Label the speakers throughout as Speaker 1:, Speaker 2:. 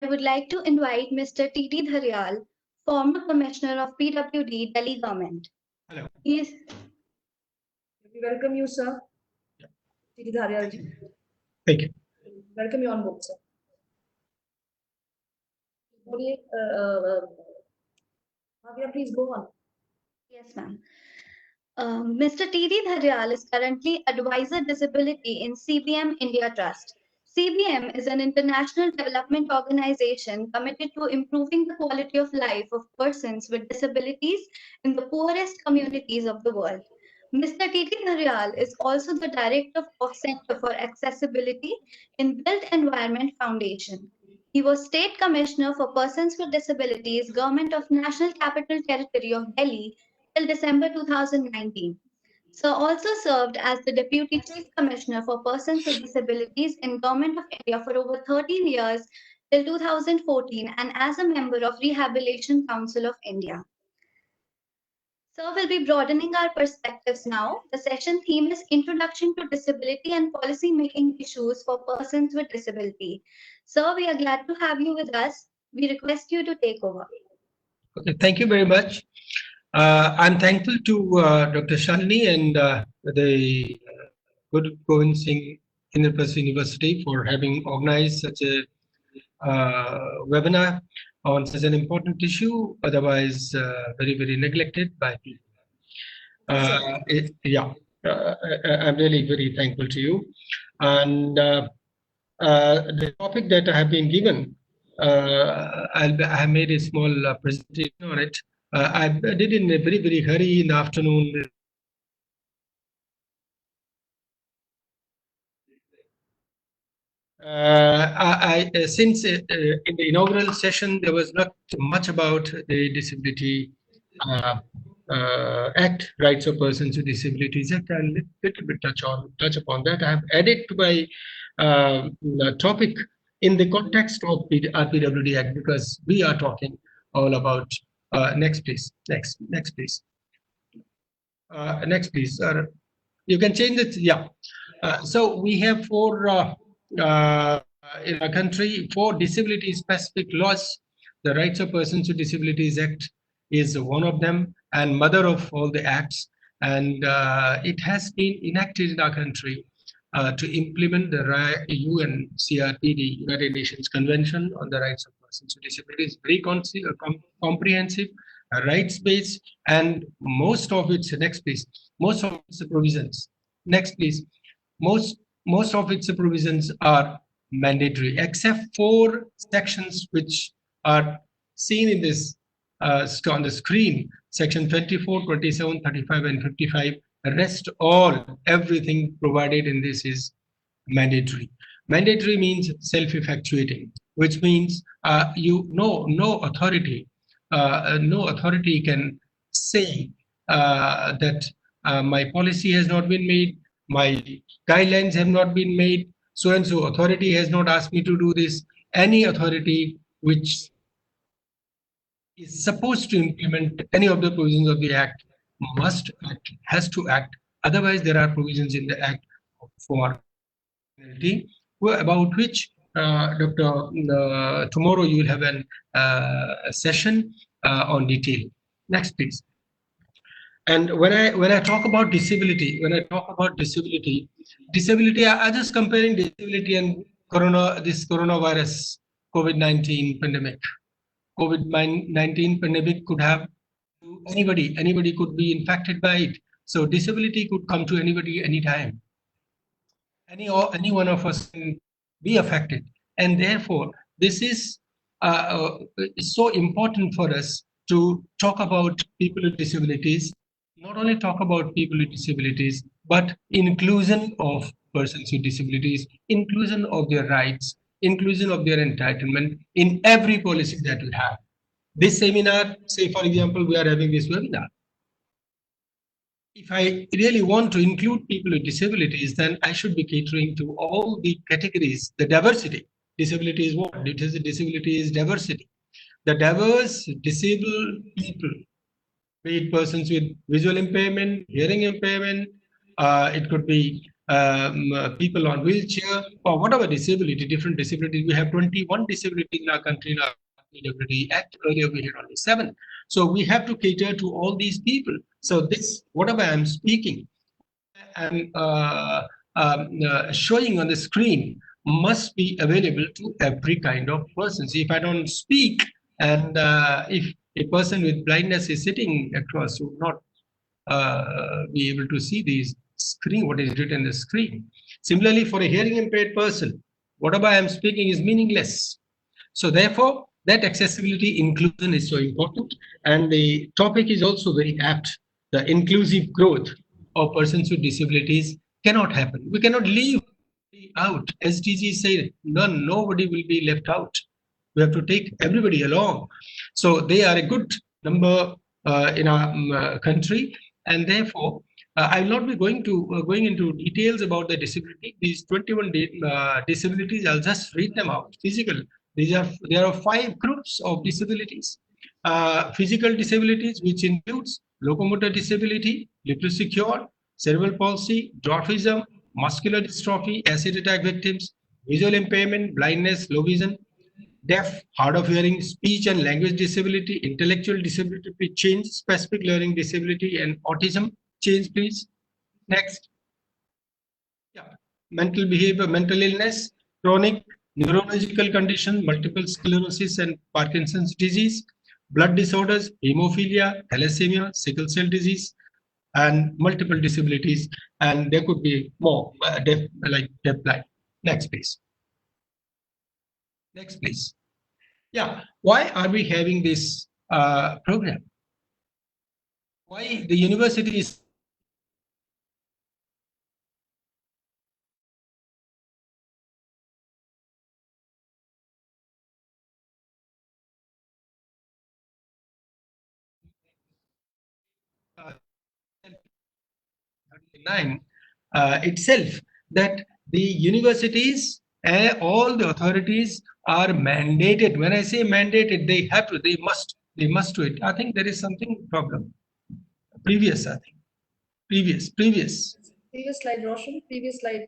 Speaker 1: I would like to invite Mr. T.D. Dhariyal, former Commissioner of PwD, Delhi Government.
Speaker 2: Hello.
Speaker 1: Yes.
Speaker 3: We welcome you, sir. T.D. Dhariyal ji.
Speaker 2: Thank you.
Speaker 3: Welcome you on board, sir. Bhavya, please go on.
Speaker 1: Yes, ma'am. Mr. T.D. Dhariyal is currently Advisor Disability in CBM India Trust. CBM is an international development organization committed to improving the quality of life of persons with disabilities in the poorest communities of the world. Mr. T.D. Dhariyal is also the Director of Center for Accessibility in Built Environment Foundation. He was State Commissioner for Persons with Disabilities, Government of National Capital Territory of Delhi till December 2019. Sir also served as the Deputy Chief Commissioner for Persons with Disabilities in Government of India for over 13 years till 2014 and as a member of Rehabilitation Council of India. Sir will be broadening our perspectives now. The session theme is Introduction to Disability and Policy Making Issues for Persons with Disability. Sir, we are glad to have you with us. We request you to take over.
Speaker 2: Okay, thank you very much. I'm thankful to Dr. Shalini and the Guru Govind Singh Indraprasth University for having organized such a webinar on such an important issue, otherwise very, very neglected by people. I'm really very thankful to you. And the topic that I have been given, I have made a small presentation on it. I did it in a very, very hurry in the afternoon. Since in the inaugural session there was not much about the Disability Act, Rights of Persons with Disabilities Act, I'll little bit touch upon that. I have added to my topic in the context of PwD Act, because we are talking all about next please. You can change it. Yeah. So we have in our country 4 disability specific laws. The Rights of Persons with Disabilities Act is one of them and mother of all the acts, and it has been enacted in our country to implement the UNCRPD, United Nations Convention on the Rights of Persons with Disabilities. Very comprehensive, rights-based, and most of its provisions. Next, please. Most of its provisions are mandatory, except 4 sections which are seen in this on the screen. Section 24, 27, 35, and 55. The rest, everything provided in this is mandatory. Mandatory means self-effectuating, which means no authority can say that my policy has not been made, my guidelines have not been made, so and so authority has not asked me to do this. Any authority which is supposed to implement any of the provisions of the Act has to act. Otherwise, there are provisions in the Act for penalty, about which tomorrow you will have a session on detail. Next, please. And when I talk about disability, I just comparing disability and this coronavirus, COVID-19 pandemic. COVID-19 pandemic could have anybody could be infected by it. So disability could come to anybody anytime. Any one of us can be affected, and therefore this is so important for us to talk about people with disabilities. Not only talk about people with disabilities, but inclusion of persons with disabilities, inclusion of their rights, inclusion of their entitlement in every policy that we have. This seminar, say for example, we are having this webinar. If I really want to include people with disabilities, then I should be catering to all the categories, the diversity. Disability is what? Disability is diversity. The diverse disabled people, be it persons with visual impairment, hearing impairment, it could be people on wheelchair or whatever disability, different disabilities. We have 21 disabilities in our country in our PwD Act. Earlier we had only 7. So we have to cater to all these people. So this, whatever I'm speaking, I'm showing on the screen must be available to every kind of person. So if I don't speak, and if a person with blindness is sitting across, would not be able to see these screen, what is written in the screen. Similarly, for a hearing impaired person, whatever I am speaking is meaningless. So therefore, that accessibility inclusion is so important, and the topic is also very apt. The inclusive growth of persons with disabilities cannot happen. We cannot leave out. SDG say nobody will be left out. We have to take everybody along. So they are a good number in our country, and therefore I will not be going into details about the disability. These 21 disabilities, I'll just read them out. Physical. There are 5 groups of disabilities. Physical disabilities, which includes locomotor disability, leptosequoia, cerebral palsy, dwarfism, muscular dystrophy, acid attack victims, visual impairment, blindness, low vision, deaf, hard of hearing, speech and language disability, intellectual disability, change, specific learning disability, and autism. Change, please. Next. Yeah. Mental behavior, mental illness, chronic neurological condition, multiple sclerosis and Parkinson's disease, blood disorders, hemophilia, thalassemia, sickle cell disease, and multiple disabilities. And there could be more, deaf blind. Next, please. Next, please. Yeah. Why are we having this program? Why the university is itself that the universities and all the authorities are mandated. When I say mandated, they have to, they must do it. I think there is something problem. Previous, I think. Previous.
Speaker 3: Previous slide, Roshan. Previous slide.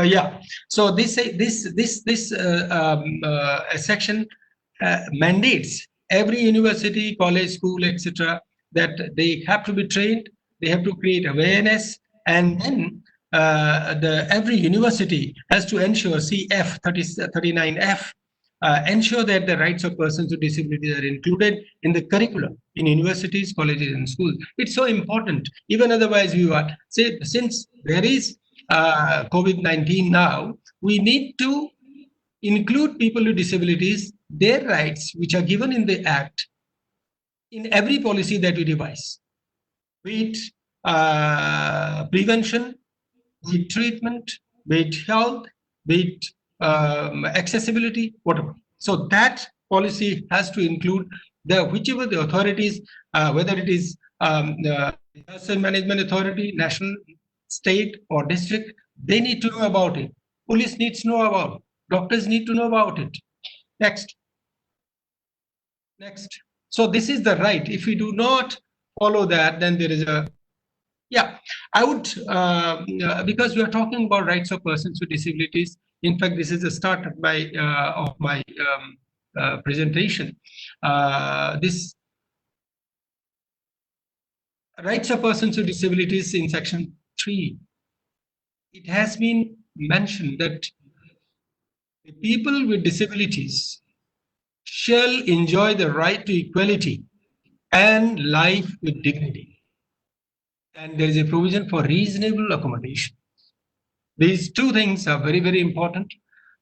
Speaker 2: Yeah. So this section mandates every university, college, school, etc., that they have to be trained. They have to create awareness, and then every university has to ensure CF 39F. Ensure that the rights of persons with disabilities are included in the curriculum in universities, colleges, and schools. It's so important. Even otherwise, we are say since there is COVID-19 now, we need to include people with disabilities, their rights, which are given in the Act, in every policy that we devise, be it prevention, be it treatment, be it health, be it accessibility, whatever. So that policy has to include whichever the authorities, whether it is Disaster Management Authority, national, state, or district, they need to know about it. Police needs to know about it. Doctors need to know about it. Next. Next. So this is the right. If we do not follow that, then there is a yeah, I would, because we are talking about rights of persons with disabilities. In fact, this is the start of my presentation. This rights of persons with disabilities in section 3, it has been mentioned that the people with disabilities shall enjoy the right to equality and life with dignity. And there is a provision for reasonable accommodation. These 2 things are very, very important,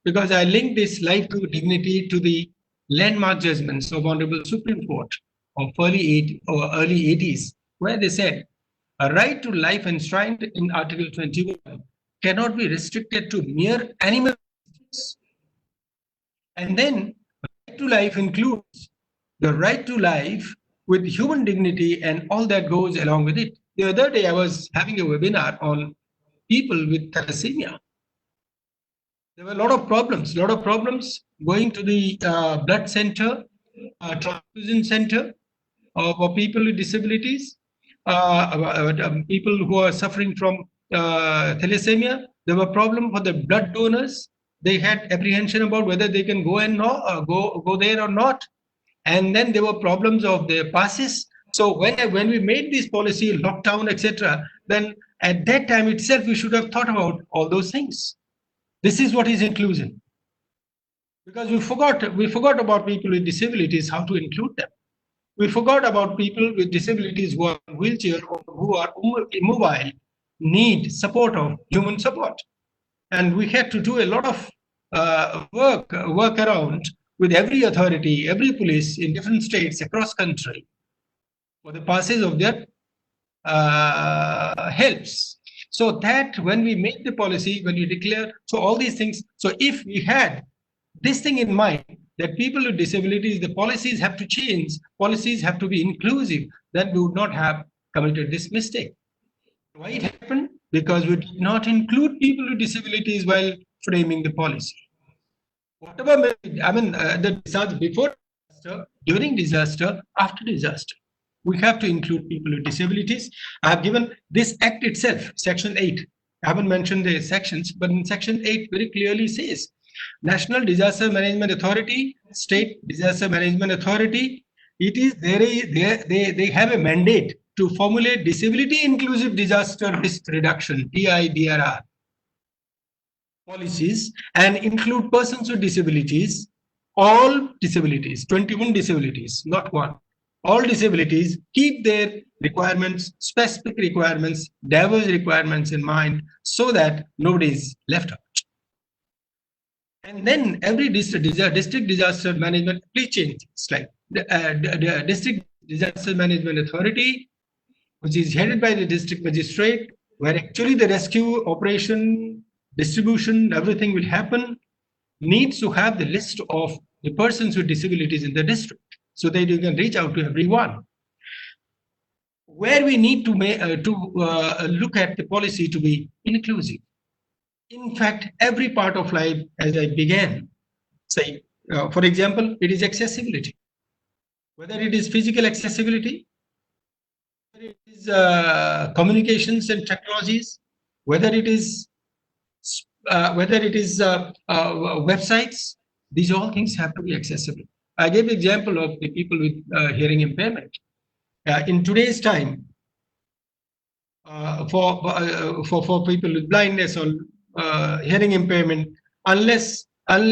Speaker 2: because I link this life to dignity to the landmark judgments of Honorable Supreme Court of early 80s, where they said a right to life enshrined in Article 21 cannot be restricted to mere animal rights. And then right to life includes the right to life with human dignity and all that goes along with it. The other day, I was having a webinar on people with thalassemia. There were a lot of problems going to the blood center, transfusion center for people with disabilities, people who are suffering from thalassemia. There were problems for the blood donors. They had apprehension about whether they can go and go there or not. And then there were problems of their passes. So when we made this policy, lockdown, etc., then at that time itself, we should have thought about all those things. This is what is inclusion. Because we forgot about people with disabilities, how to include them. We forgot about people with disabilities who are in wheelchair or who are immobile, need support of human support. And we had to do a lot of work around with every authority, every police in different states across country for the passage of their helps. So that when we make the policy, when we declare, so all these things, so if we had this thing in mind, that people with disabilities, the policies have to change, policies have to be inclusive, then we would not have committed this mistake. Why it happened? Because we did not include people with disabilities while framing the policy. Whatever, the disaster, before disaster, during disaster, after disaster, we have to include people with disabilities. I have given this act itself, Section 8. I haven't mentioned the sections, but in Section 8 very clearly says, National Disaster Management Authority, State Disaster Management Authority, they have a mandate to formulate disability inclusive disaster risk reduction, DIDRR policies and include persons with disabilities, all disabilities, 21 disabilities, not one. All disabilities, keep their requirements, specific requirements, diverse requirements in mind so that nobody is left out. And then every district disaster management, please change. It's like the district disaster management authority, which is headed by the district magistrate, where actually the rescue operation, distribution, everything will happen, needs to have the list of the persons with disabilities in the district so that you can reach out to everyone. Where we need to look at the policy to be inclusive. In fact, every part of life, as I began, say, for example, it is accessibility. Whether it is physical accessibility, whether it is communications and technologies, whether it is websites, these all things have to be accessible. I gave the example of the people with hearing impairment. In today's time, for people with blindness or hearing impairment, unless a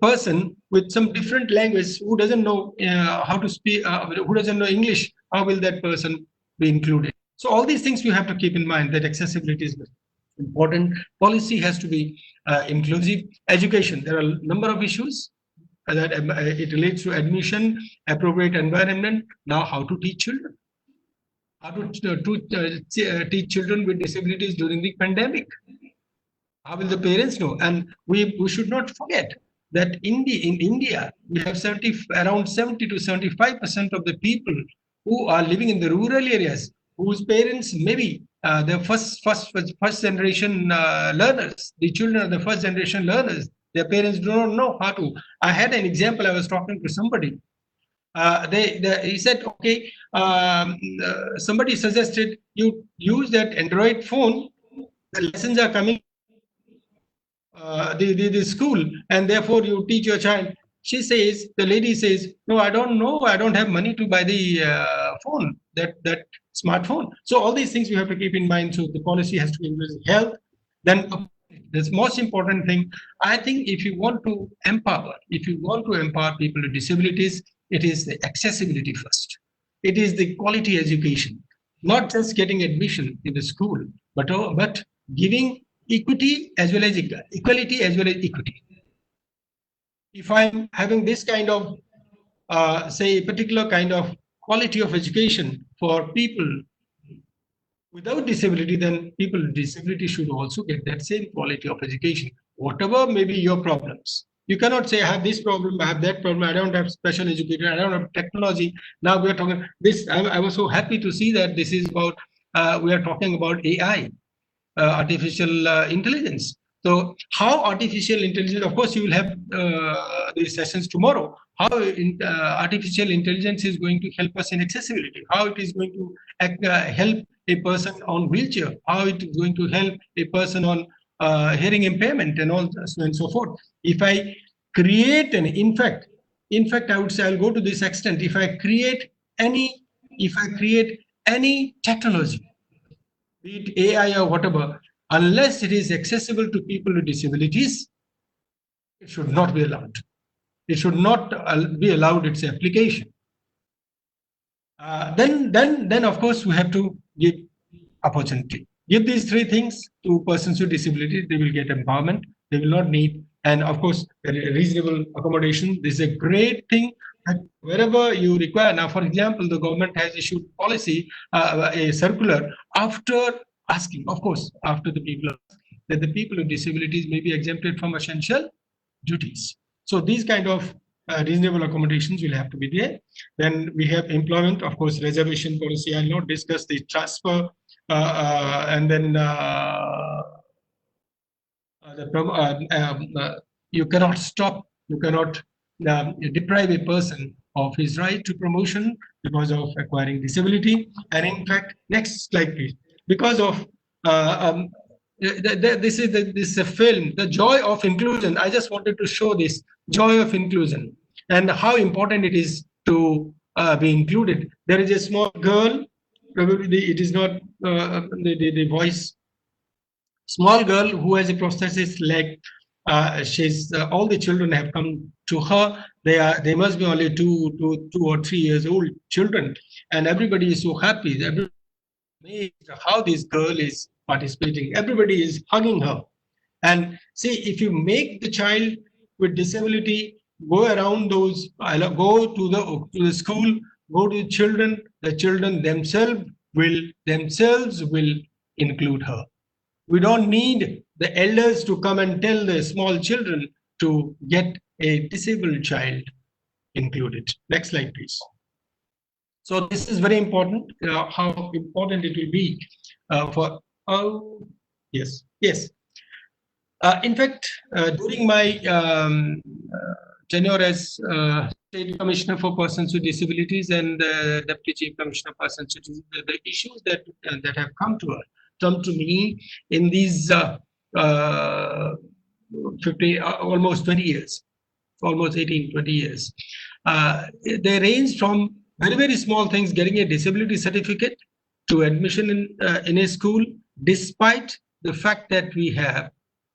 Speaker 2: person with some different language who doesn't know how to speak, who doesn't know English, how will that person be included? So all these things we have to keep in mind, that accessibility is important. Policy has to be inclusive. Education, there are a number of issues that it relates to admission, appropriate environment. Now, how to teach children? How to teach children with disabilities during the pandemic? How will the parents know? And we should not forget that in India, we have around 70 to 75% of the people who are living in the rural areas, whose parents maybe the first generation learners, the children of the first generation learners, their parents do not know how to. I had an example. I was talking to somebody. He said, okay, somebody suggested you use that Android phone. The lessons are coming the school, and therefore you teach your child. She says, the lady says, no, I don't know. I don't have money to buy the phone, that smartphone. So all these things we have to keep in mind. So the policy has to include health. Then the most important thing, I think, if you want to empower people with disabilities, it is the accessibility first. It is the quality education, not just getting admission in the school, but giving equity as well as equality as well as equity. If I'm having this kind of, say, particular kind of quality of education for people without disability, then people with disability should also get that same quality of education, whatever may be your problems. You cannot say, I have this problem, I have that problem, I don't have special education, I don't have technology. Now we are talking this. I was so happy to see that this is about, we are talking about AI, artificial intelligence. So how artificial intelligence, of course, you will have these sessions tomorrow, how artificial intelligence is going to help us in accessibility, how it is going to help a person on wheelchair, how it is going to help a person on hearing impairment and all so and so forth. If I create an, in fact, I would say I'll go to this extent. If I create any technology, be it AI or whatever, unless it is accessible to people with disabilities, it should not be allowed. It should not be allowed its application. Then of course we have to give opportunity. Give these three things to persons with disability, they will get empowerment. They will not need, and of course, reasonable accommodation. This is a great thing that wherever you require. Now, for example, the government has issued policy, a circular after asking, of course, after the people that the people with disabilities may be exempted from essential duties. So these kind of reasonable accommodations will have to be there. Then we have employment, of course, reservation policy. I'll not discuss the transfer, and then you cannot stop, you cannot deprive a person of his right to promotion because of acquiring disability. And in fact, next slide, please. Because of this is a film, The Joy of Inclusion. I just wanted to show this joy of inclusion and how important it is to be included. There is a small girl, probably it is not the voice, small girl who has a prosthesis leg. She's all the children have come to her. They must be only two or 3 years old children, and everybody is so happy. Everybody is amazed how this girl is participating. Everybody is hugging her. And see, if you make the child with disability go around those, go to the school, go to the children themselves will include her. We don't need the elders to come and tell the small children to get a disabled child included. Next slide, please. So this is very important, how important it will be for, yes. In fact, during my tenure as State Commissioner for Persons with Disabilities and Deputy Chief Commissioner for Persons with Disabilities, the issues that have come to me in these 50, almost 20 years, almost 18, 20 years. They range from very, very small things, getting a disability certificate, to admission in a school, despite the fact that we have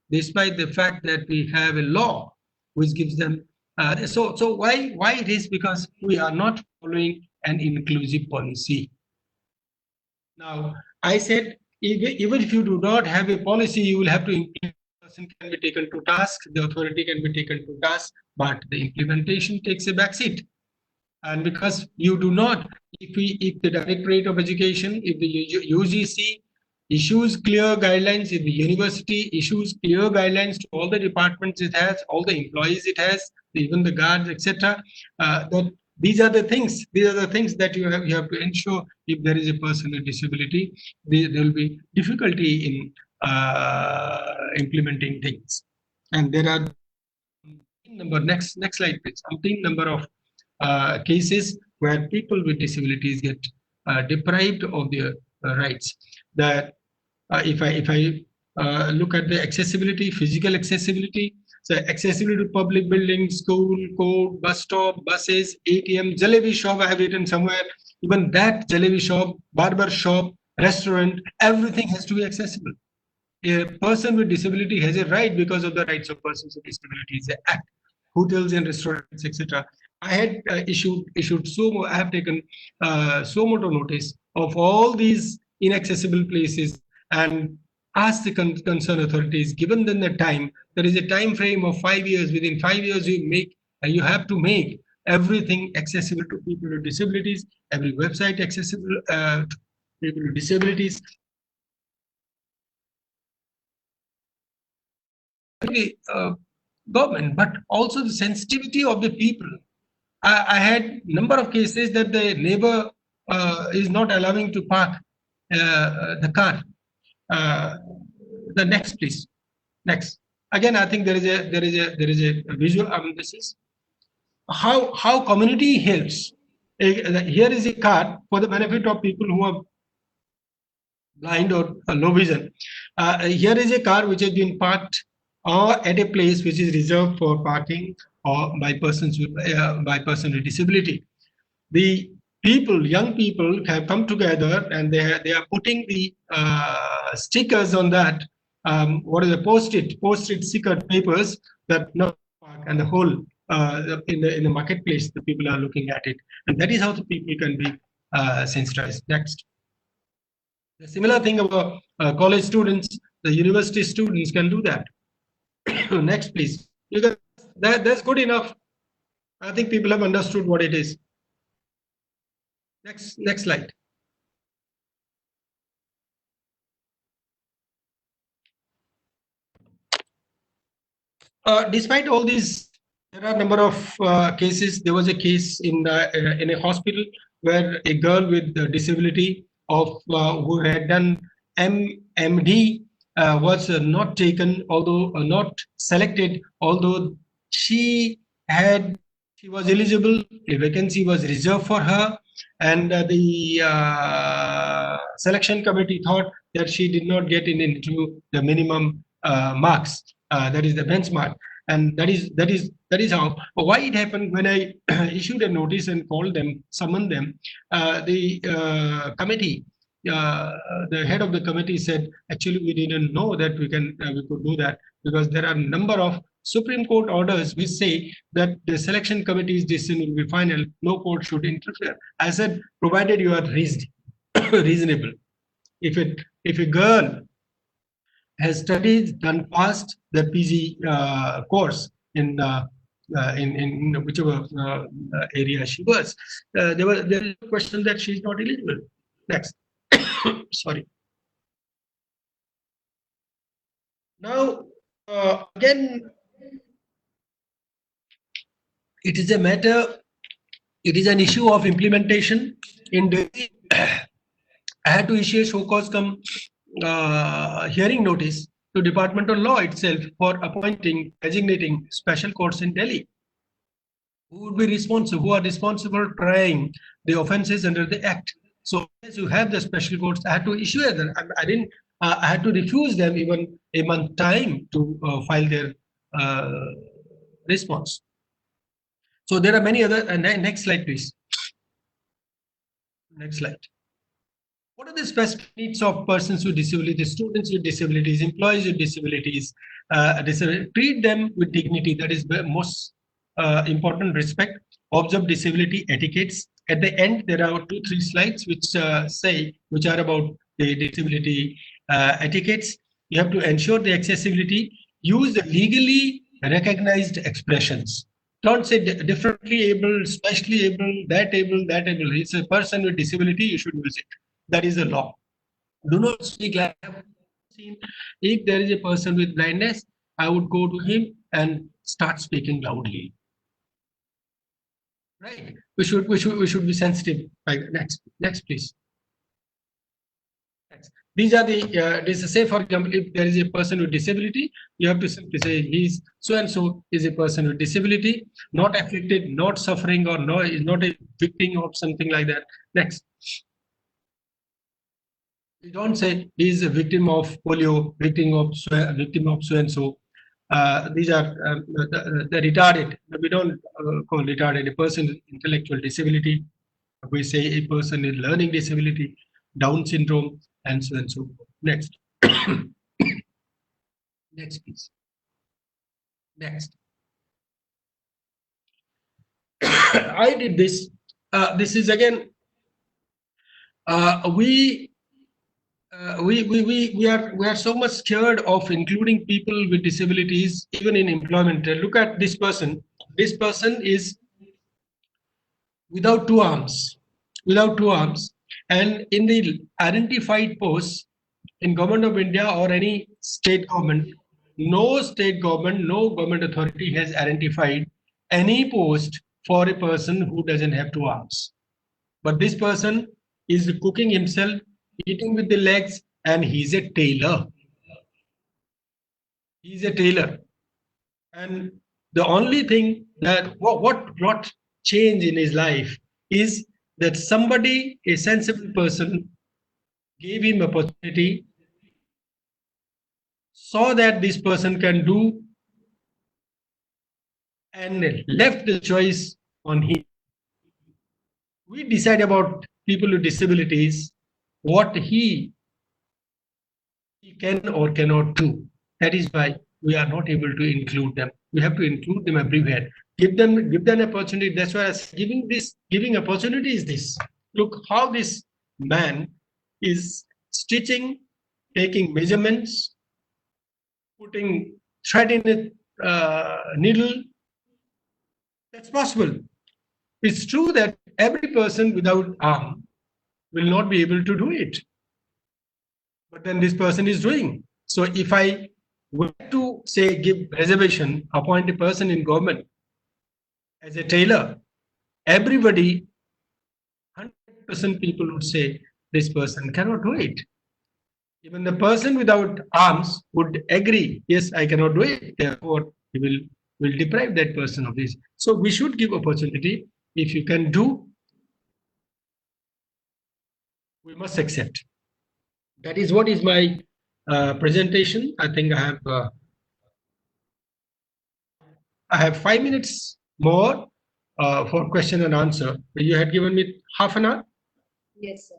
Speaker 2: a law which gives them. So why it is? Because we are not following an inclusive policy. Now, I said, even if you do not have a policy, you will have to implement. The person can be taken to task, the authority can be taken to task, but the implementation takes a backseat. And because you do not, if the Directorate of Education, if the UGC issues clear guidelines, if the university issues clear guidelines to all the departments it has, all the employees it has, even the guards, etc., that these are the things that you have to ensure. If there is a person with disability, there will be difficulty in implementing things. And there are next slide, please. Umpteen number of cases where people with disabilities get deprived of their rights. That if I look at the accessibility, physical accessibility, so accessibility to public buildings, school, court, bus stop, buses, ATM, jalebi shop, I have written somewhere, even that jalebi shop, barber shop, restaurant, everything has to be accessible. A person with disability has a right because of the Rights of Persons with Disabilities Act. Hotels and restaurants, etc. I had I have taken so much notice of all these inaccessible places and asked the concerned authorities, given them the time, there is a time frame of 5 years. Within 5 years, you have to make everything accessible to people with disabilities, every website accessible to people with disabilities. Government, but also the sensitivity of the people. I had number of cases that the neighbor is not allowing to park the car. The next, please. Next. Again, I think there is a visual. This is how community helps. Here is a card for the benefit of people who are blind or low vision. Here is a car which has been parked at a place which is reserved for parking or by persons with disability. The people, young people, have come together and they are putting the stickers on that. What is the post-it sticker papers that no park, and the whole in the marketplace the people are looking at it, and that is how the people can be sensitized. Next. The similar thing about college students, the university students can do that. Next, please. That's good enough. I think people have understood what it is. Next slide. Despite all these, there are a number of cases. There was a case in a hospital where a girl with a disability who had done MD was not taken, although not selected, although she was eligible. A vacancy was reserved for her, and the selection committee thought that she did not get into the minimum marks. That is the benchmark, and that is how. Why it happened when I issued a notice and summoned them. The committee, the head of the committee said, actually we didn't know that we could do that, because there are a number of Supreme Court orders which say that the selection committee's decision will be final. No court should interfere. I said, provided you are reasonable. If a girl has studied, passed the PG course in whichever area she was, there is a question that she is not eligible. Next. Sorry. Now, again, it is an issue of implementation. In Delhi, I had to issue a show cause come hearing notice to Department of Law itself for designating special courts in Delhi. Who would be responsible? Who are responsible for trying the offences under the Act? So as you have the special courts, I had to issue it. I had to refuse them even a month time to file their response. So there are many other. Next slide, please. Next slide. What are the specific needs of persons with disabilities, students with disabilities, employees with disabilities? Treat them with dignity. That is the most important. Respect. Observe disability etiquettes. At the end, there are 2-3 slides which are about the disability etiquettes. You have to ensure the accessibility. Use the legally recognized expressions. Don't say differently able, specially able, that able, that able. It's a person with disability, you should use it. That is the law. Do not speak like I have seen. If there is a person with blindness, I would go to him and start speaking loudly. Right? We should be sensitive. Right. Next, please. Next. These are the say, for example, if there is a person with disability, you have to simply say he's so and so is a person with disability, not afflicted, not suffering, or no, is not a victim of something like that. Next. We don't say he is a victim of polio, victim of so and so. These are the retarded. We don't call retarded a person with intellectual disability. We say a person with learning disability, Down syndrome, and so and so. Next. Next, please. Next. I did this. This is again. We are so much scared of including people with disabilities even in employment. Look at this person. This person is without two arms, and in the identified posts in Government of India or any state government, no state government, no government authority has identified any post for a person who doesn't have two arms. But this person is cooking himself, eating with the legs, and he's a tailor. He's a tailor. And the only thing that what brought change in his life is that somebody, a sensible person, gave him opportunity, saw that this person can do, and left the choice on him. We decide about people with disabilities, what he can or cannot do. That is why we are not able to include them. We have to include them everywhere. Give them an opportunity. That's why I say giving opportunity is this. Look how this man is stitching, taking measurements, putting thread in a needle. That's possible. It's true that every person without arm will not be able to do it. But then this person is doing. So if I were to say give reservation, appoint a person in government as a tailor, everybody, 100% people would say this person cannot do it. Even the person without arms would agree, yes, I cannot do it. Therefore, he will deprive that person of this. So we should give opportunity. If you can do, we must accept. That is what is my presentation. I think I have 5 minutes more for question and answer. You had given me half an hour.
Speaker 3: Yes, sir.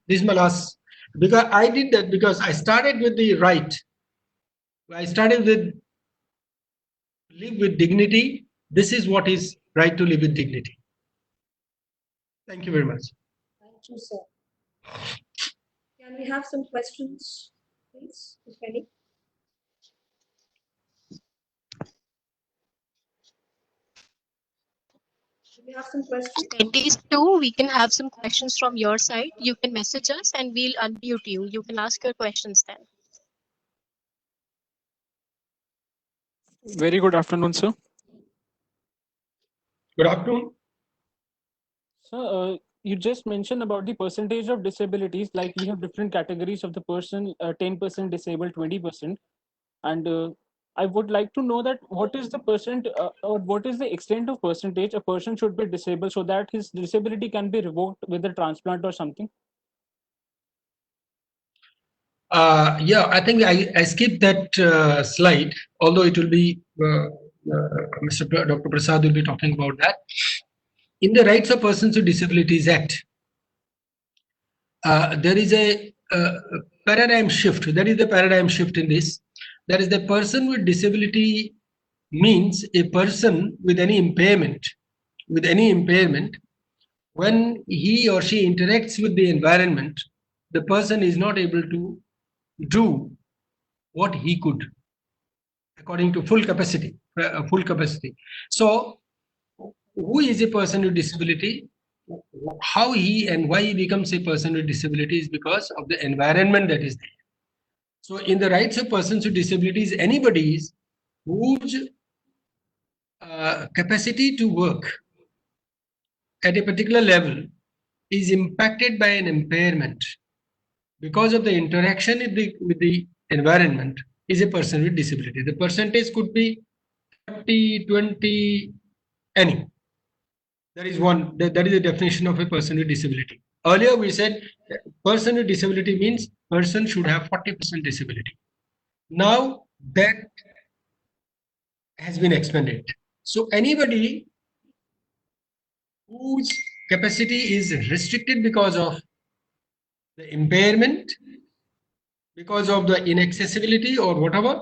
Speaker 2: This is my last, because I did that because I started with the right. I started with live with dignity. This is what is right, to live with dignity. Thank you very much.
Speaker 3: Thank you, sir. Can we have some questions, please, if any? Do we have some questions?
Speaker 4: Attendees too, we can have some questions from your side. You can message us and we'll unmute you. You can ask your questions then.
Speaker 5: Very good afternoon, sir.
Speaker 2: Good afternoon.
Speaker 5: Sir, you just mentioned about the percentage of disabilities, like we have different categories of the person, 10% disabled, 20%. And I would like to know that what is the percent or what is the extent of percentage a person should be disabled so that his disability can be revoked with a transplant or something?
Speaker 2: Yeah, I think I skipped that slide, although it will be Dr. Prasad will be talking about that. In the Rights of Persons with Disabilities Act, there is a paradigm shift. That is the paradigm shift in this. That is, the person with disability means a person with any impairment. With any impairment, when he or she interacts with the environment, the person is not able to do what he could according to full capacity. So, who is a person with disability? How he and why he becomes a person with disability is because of the environment that is there. So, in the Rights of Persons with Disabilities, anybody whose capacity to work at a particular level is impacted by an impairment because of the interaction with the environment is a person with disability. The percentage could be 30, 20, any. That is one. That is the definition of a person with disability. Earlier we said person with disability means person should have 40% disability. Now that has been expanded. So anybody whose capacity is restricted because of the impairment, because of the inaccessibility or whatever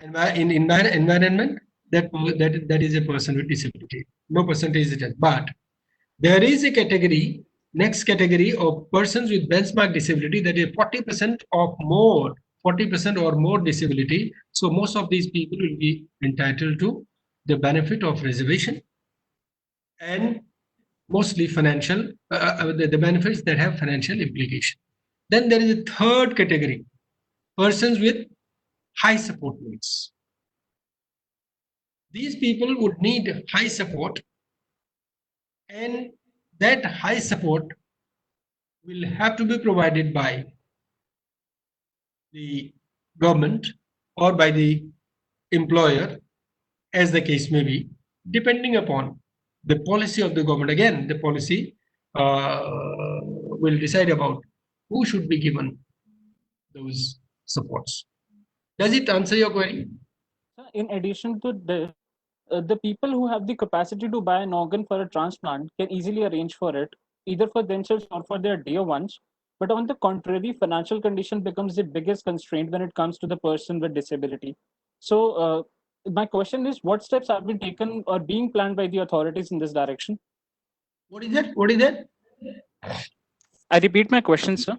Speaker 2: environment, that is a person with disability. No percentage is it. But there is a category, next category of persons with benchmark disability, that is 40% or more disability. So most of these people will be entitled to the benefit of reservation and mostly financial, the benefits that have financial implication. Then there is a third category, persons with high support needs. These people would need high support, and that high support will have to be provided by the government or by the employer, as the case may be, depending upon the policy of the government. Again, the policy will decide about who should be given those supports. Does it answer your query?
Speaker 5: In addition to this, the people who have the capacity to buy an organ for a transplant can easily arrange for it, either for themselves or for their dear ones. But on the contrary, financial condition becomes the biggest constraint when it comes to the person with disability. So, my question is, what steps have been taken or being planned by the authorities in this direction?
Speaker 2: What is that? What is that?
Speaker 5: I repeat my question, sir.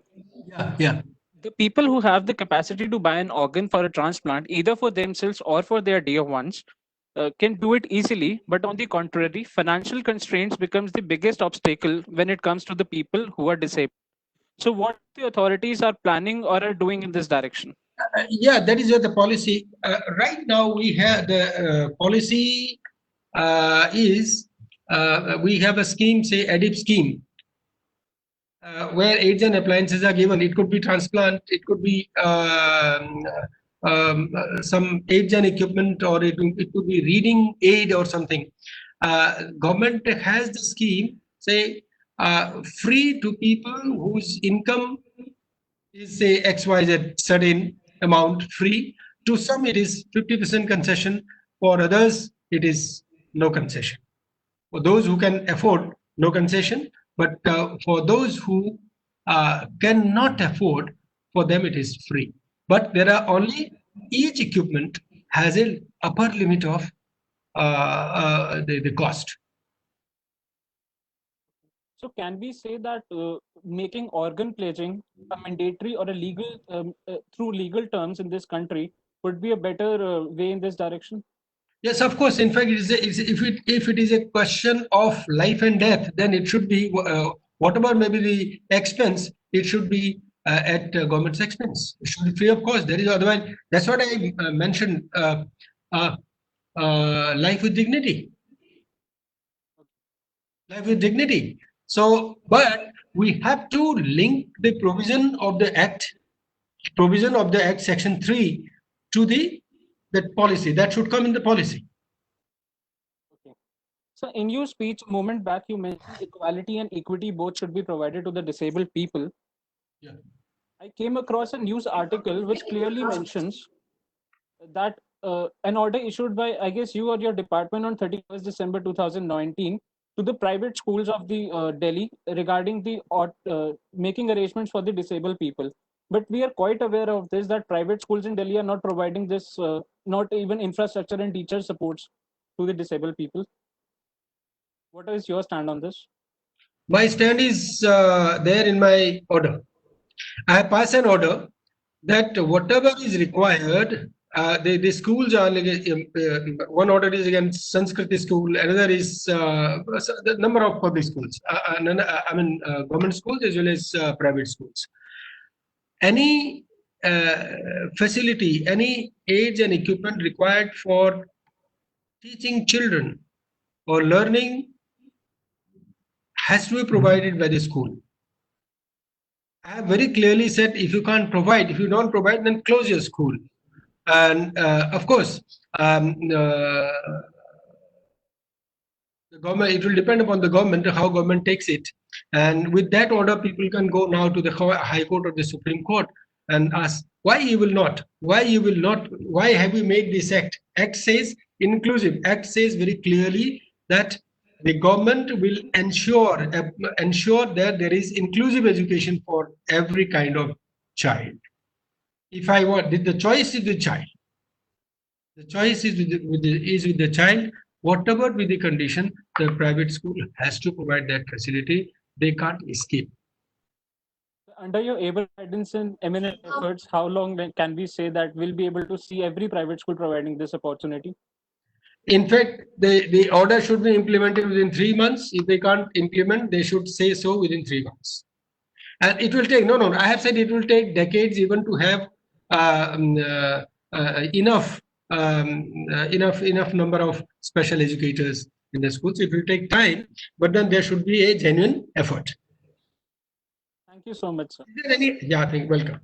Speaker 2: Yeah.
Speaker 5: The people who have the capacity to buy an organ for a transplant, either for themselves or for their dear ones, can do it easily. But on the contrary, financial constraints becomes the biggest obstacle when it comes to the people who are disabled. So, what the authorities are planning or are doing in this direction?
Speaker 2: Yeah, that is the policy. Right now, we have the policy is we have a scheme, say EDIP scheme, where aids and appliances are given. It could be transplant, it could be some aids and equipment, or it could be reading aid or something. Government has the scheme, say, free to people whose income is, say, XYZ certain amount free. To some, it is 50% concession. For others, it is no concession. For those who can afford, no concession. But for those who cannot afford, for them it is free. But there are only, each equipment has an upper limit of the cost.
Speaker 5: So, can we say that making organ pledging a mandatory or a legal through legal terms in this country would be a better way in this direction?
Speaker 2: Yes, of course. In fact, if it is a question of life and death, then it should be whatever may be the expense. It should be at government's expense. It should be free of cost. There is otherwise. That's what I mentioned. Life with dignity. Life with dignity. So, but we have to link the provision of the Act, Section 3, to that policy. That should come in the policy.
Speaker 5: Okay. So, in your speech a moment back, you mentioned equality and equity both should be provided to the disabled people.
Speaker 2: Yeah.
Speaker 5: I came across a news article which clearly mentions that an order issued by, I guess, you or your department on 31st December 2019 to the private schools of the Delhi regarding the making arrangements for the disabled people. But we are quite aware of this, that private schools in Delhi are not providing this, not even infrastructure and teacher supports to the disabled people. What is your stand on this?
Speaker 2: My stand is there in my order. I have passed an order that whatever is required, the schools are like, one order is against Sanskrit school, another is the number of public schools, government schools as well as private schools. Any facility, any aids and equipment required for teaching children or learning has to be provided by the school. I have very clearly said, if you can't provide, if you don't provide, then close your school. And of course, the government, it will depend upon the government, how government takes it. And with that order, people can go now to the High Court or the Supreme Court and ask, why you will not? Why you will not? Why have you made this act? Act says inclusive. Act says very clearly that the government will ensure that there is inclusive education for every kind of child. If I want, the choice is the child. The choice is with the child. Whatever be the condition, the private school has to provide that facility. They can't escape.
Speaker 5: Under your able guidance and eminent efforts, how long can we say that we'll be able to see every private school providing this opportunity?
Speaker 2: In fact, the order should be implemented within 3 months. If they can't implement, they should say so within 3 months. And it will take, I have said it will take decades even to have enough number of special educators in the schools. It will take time, but then there should be a genuine effort.
Speaker 5: Thank you so much, sir.
Speaker 2: Is there any? Yeah, welcome.